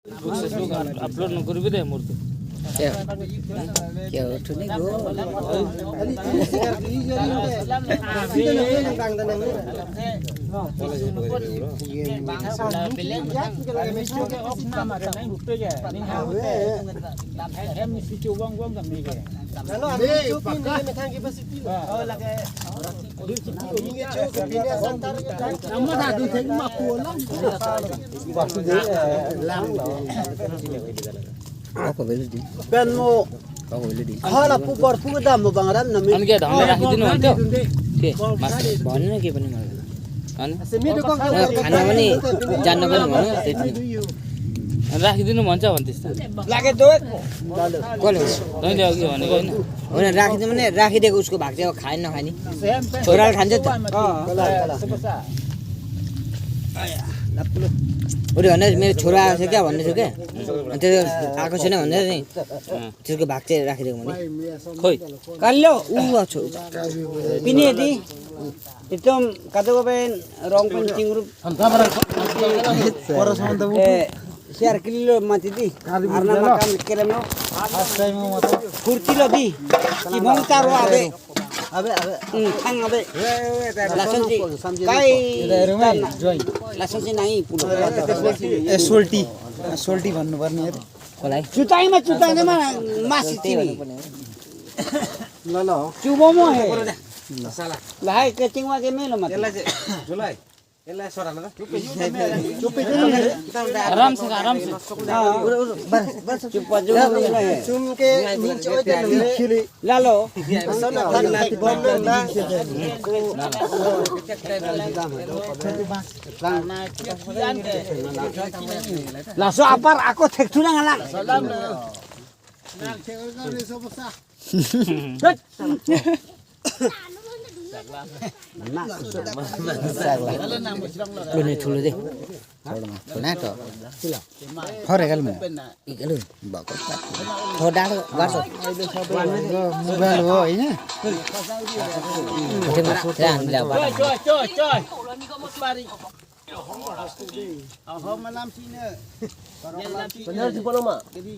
Facebook upload नकरिबि दे मोर क्या उठो नहीं गो apa beli di ben mo apa beli di hala pu por pu dam mo bangran na mi अनि के धमले राखिदिनु भन्थ्यो के मास भन्नु न के पनि मलाई अनि खाना पनि जान्न पनि भन्नु त्यति राखिदिनु भन्छ भन्थिस् त लागे दो कसले तैँले अघि भनेको हैन होइन राखिदिनु भने राखिदिएको उसको भाग चाहिँ खाए नखाने छोराले खान्छ त उनी भन्दा मेरो छोरा आएको छ क्या भन्दै थियो क्या अनि त्यो आएको छैन भन्दै नि त्यसको भाग चाहिँ राखिदिएको भने खोइ kallo छु pini di itom kado ben rong pencing rup share kilo mati di karena makan kirim no kurti lo di ki mong taro abe khang abe lason ji kai lason ji nahi pulo सोल्टी भन्नु पर्ने हो कसलाई चुताइमा मासी तिमी ल ल चुबोमो हे ल हाय केटिङमा के मेलो मत जुलाई यसलाई सरान त आराम से चुप जो चुमके मिन्चो खेले लालो laso apar aku tektu na ngalang लुने ठुलो दे ना त फरेकल म इकलु बको थोडा गर्छ मोबाइल हो हैन benar di